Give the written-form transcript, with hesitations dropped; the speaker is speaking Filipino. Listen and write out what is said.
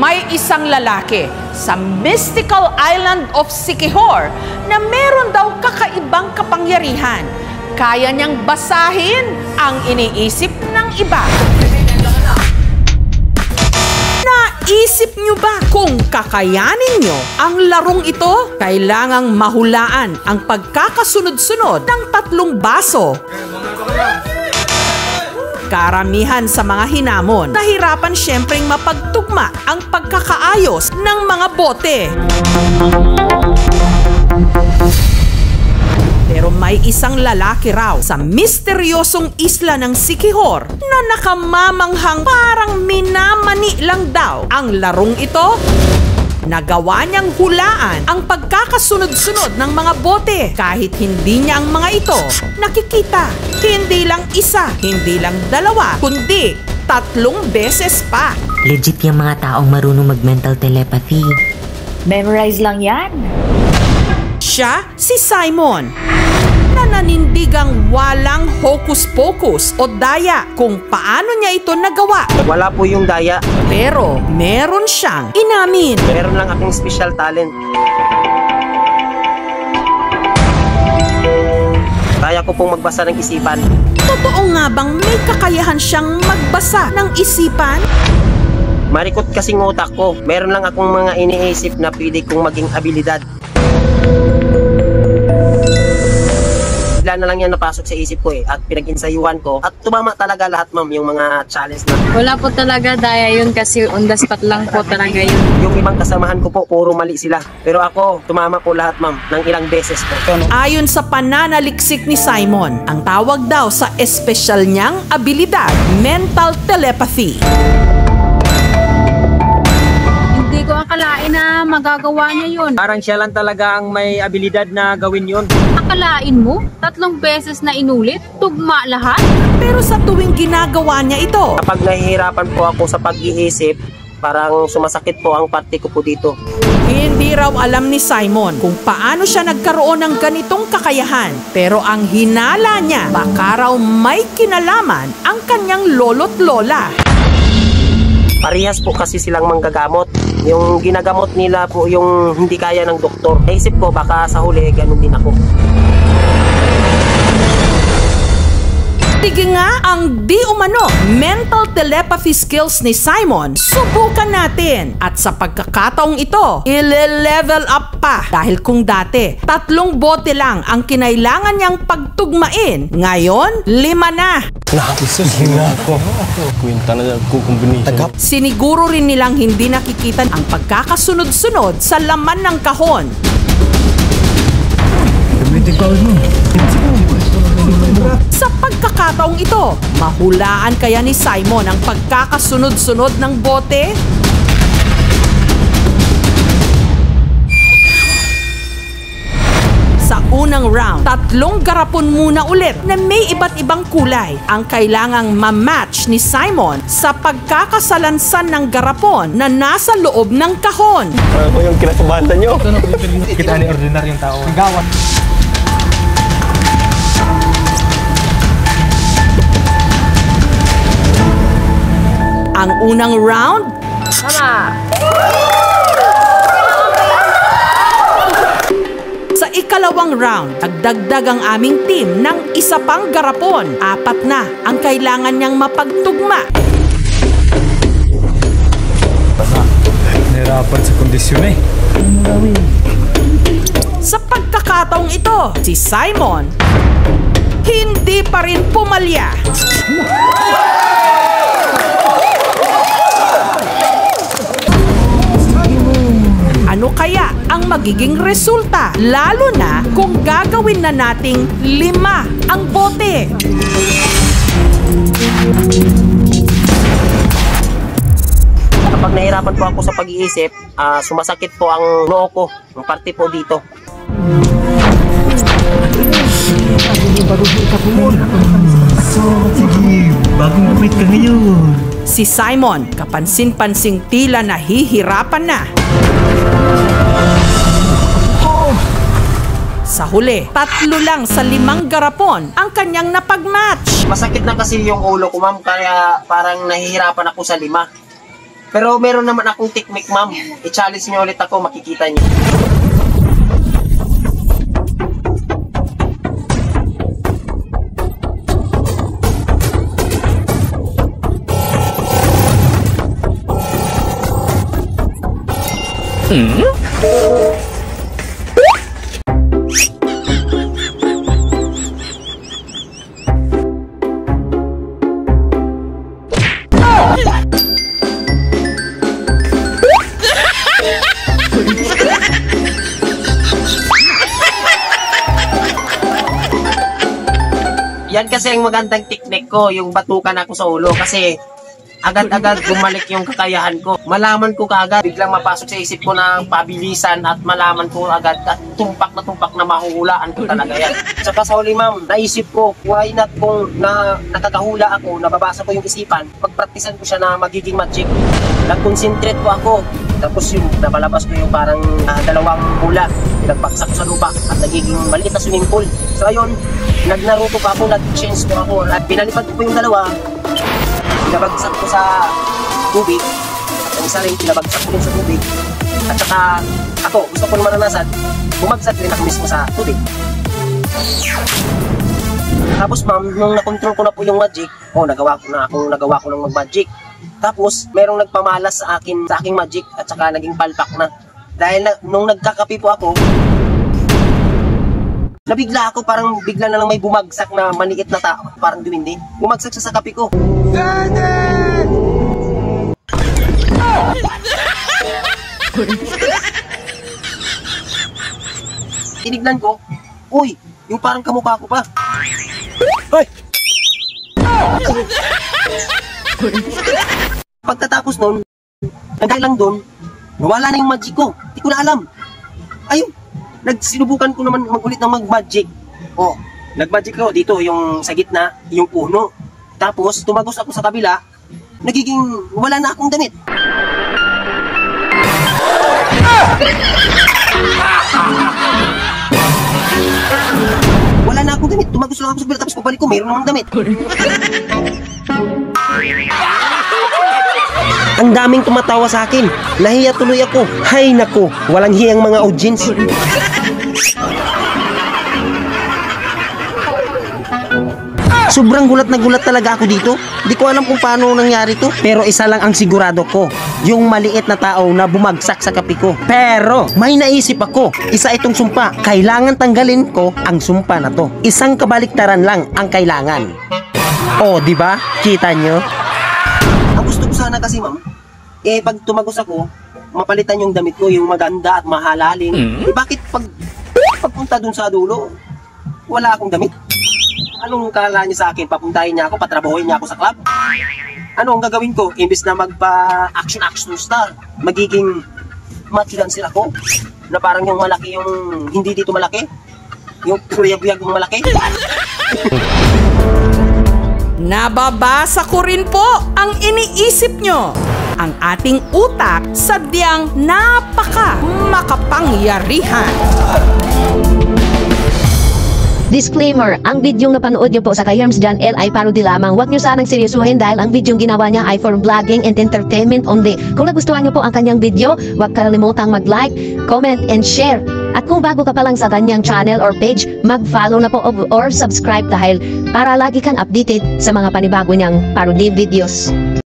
May isang lalaki sa mystical island of Siquijor na meron daw kakaibang kapangyarihan. Kaya niyang basahin ang iniisip ng iba. Naisip niyo ba kung kakayanin niyo ang larong ito? Kailangang mahulaan ang pagkakasunod-sunod ng 3 baso. Karamihan sa mga hinamon, nahirapan siyempreng mapagtugma ang pagkakaayos ng mga bote. Pero may isang lalaki raw sa misteryosong isla ng Siquijor na nakamamanghang parang minamani lang daw ang larong ito. Nagawa niyang hulaan ang pagkakasunod-sunod ng mga bote kahit hindi niya ang mga ito nakikita. Hindi lang isa, hindi lang 2, kundi 3 beses pa. Legit yung mga taong marunong mag-mental telepathy. Memorize lang yan. Siya si Simon, na nanindigang walang hocus-pocus o daya kung paano niya ito nagawa. Wala po yung daya. Pero meron siyang inamin. Meron lang aking special talent. Kaya ko pong magbasa ng isipan. Totoo nga bang may kakayahan siyang magbasa ng isipan? Marikot kasing utak ko. Meron lang akong mga iniisip na pwede kong maging abilidad. Bigla na lang yan napasok sa isip ko at pinag-insayuhan ko at tumama talaga lahat, ma'am, yung mga challenge na. Wala po talaga daya yun kasi on the spot lang po talaga yun. Yung ibang kasamahan ko po, puro mali sila. Pero ako, tumama po lahat, ma'am, ng ilang beses po. Ayon sa pananaliksik ni Simon, ang tawag daw sa espesyal niyang abilidad, mental telepathy. Hindi ko akalain na magagawa niya yun. Parang siya lang talaga ang may abilidad na gawin yun. Akalain mo? 3 beses na inulit? Tugma lahat? Pero sa tuwing ginagawa niya ito, Kapag nahihirapan po ako sa pag-iisip, parang sumasakit po ang parte ko po dito. hindi raw alam ni Simon kung paano siya nagkaroon ng ganitong kakayahan. Pero ang hinala niya, baka raw may kinalaman ang kanyang lolo't lola. Parehas po kasi silang manggagamot. Yung ginagamot nila po yung hindi kaya ng doktor. Naisip ko baka sa huli ganun din ako. Sige nga ang di umano mental telepathy skills ni Simon. Subukan natin. At sa pagkakataong ito, ile-level up pa. Dahil kung dati, 3 bote lang ang kinailangan niyang pagtugmain. Ngayon, 5 na. Siniguro rin nilang hindi nakikita ang pagkakasunod-sunod sa laman ng kahon. Sa pagkakataong ito, mahulaan kaya ni Simon ang pagkakasunod-sunod ng bote? Sa unang round, 3 garapon muna ulit na may iba't ibang kulay ang kailangang ma-match ni Simon sa pagkakasalansan ng garapon na nasa loob ng kahon. Ako yung kinakabahan nyo. Kita ni ordinaryong tao. Gawat. Ang unang round, Tama! sa ikalawang round, nagdagdag ang aming team ng isa pang garapon. 4 na ang kailangan niyang mapagtugma. Nahirapan sa kondisyon eh. Sa pagkakataong ito, si Simon hindi pa rin pumalya. Ano kaya ang magiging resulta? Lalo na kung gagawin na nating 5 ang bote. Kapag nahirapan po ako sa pag-iisip, sumasakit po ang noo ko, ang parte po dito. Sige, bagong kumit ka ngayon. Si Simon, kapansin-pansing tila nahihirapan na. Sa huli, 3 lang sa 5 garapon ang kanyang napag-match. Masakit na kasi yung ulo ko, ma'am, kaya parang nahihirapan ako sa 5. Pero meron naman akong technique, ma'am. I-challenge niyo ulit ako, makikita niyo. Yan kasi ang magandang technique ko, yung batukan ako sa ulo kasi agad-agad bumalik yung kakayahan ko. Malaman ko kaagad, biglang mapasok sa isip ko ng pabilisan at malaman ko agad at tumpak na mahuhulaan ko talaga yan. Saka sa huli, ma'am, naisip ko, why not kung nakakahula ako, nababasa ko yung isipan, pagpraktisan ko siya na magiging magic. Nag-concentrate ko ako. Tapos yung nabalabas ko yung parang dalawang hula, pinagbaksak ko sa lupa at nagiging maliit na swimming pool. So ayun, nagnaruto pa ako, nag-change ko ako at pinalipad ko yung dalawa, pinabagsak ko sa tubig at ang isa rin pinabagsak ko din sa tubig at saka ako, gusto ko maranasan, bumagsak rin ako mismo sa tubig. Tapos ma'am, nung nakontrol ko na po yung magic, nagawa ko ng mag-magic. Tapos, merong nagpamalas sa aking magic at saka naging palpak na. Dahil nung nagkakapi po ako, nabigla ako, parang bigla na lang may bumagsak na maliit na tao, parang dumindi. Bumagsak siya sa kapi ko. Tinignan ko, uy, yung parang kamukha ko pa. Hoy! Pagkatapos nun, dahil lang doon, nawala na yung magic ko. Hindi ko na alam. Ayun, sinubukan ko naman magulit ng mag-magic. Nag-magic ko dito, yung sa gitna, yung puno. Tapos, tumagos ako sa kabila, nagiging wala na akong damit. Wala na akong damit, tumagos lang ako sa kabila, tapos pagbalik ko, mayroon namang damit. Ang daming tumatawa sa akin. Nahiya tuloy ako. Hay nako, walang hiyang mga audience. Sobrang gulat na gulat talaga ako dito. Di ko alam kung paano nangyari to. Pero isa lang ang sigurado ko. Yung maliit na tao na bumagsak sa kapi ko. Pero may naisip ako. Isa itong sumpa. Kailangan tanggalin ko ang sumpa na to. Isang kabaliktaran lang ang kailangan. Di ba? Kita nyo? Ang gusto ko sana kasi, ma'am, pag tumagos ako, mapalitan yung damit ko, yung maganda at mahalalin. Bakit pagpunta dun sa dulo, wala akong damit? Anong kala niya sa akin? Papuntahin niya ako, patrabahoin niya ako sa club? Ano ang gagawin ko? Imbis na magpa-action star, magiging macho dancer ako? Na parang yung malaki, yung hindi dito malaki? Yung buyag-buyag yung malaki? Nababasa ko rin po ang iniisip nyo. Ang ating utak sadyang makapangyarihan. Disclaimer, ang bidyong napanood niyo po sa Kayarms John L ay parody lamang. Huwag niyo sanang seryosohin dahil ang bidyong ginawa niya ay for vlogging and entertainment only. Kung nagustuhan niyo po ang kanyang video, huwag kalimutang mag-like, comment, and share. At kung bago ka pa lang sa kanyang channel or page, mag-follow na po or subscribe dahil para lagi kang updated sa mga panibago niyang parody videos.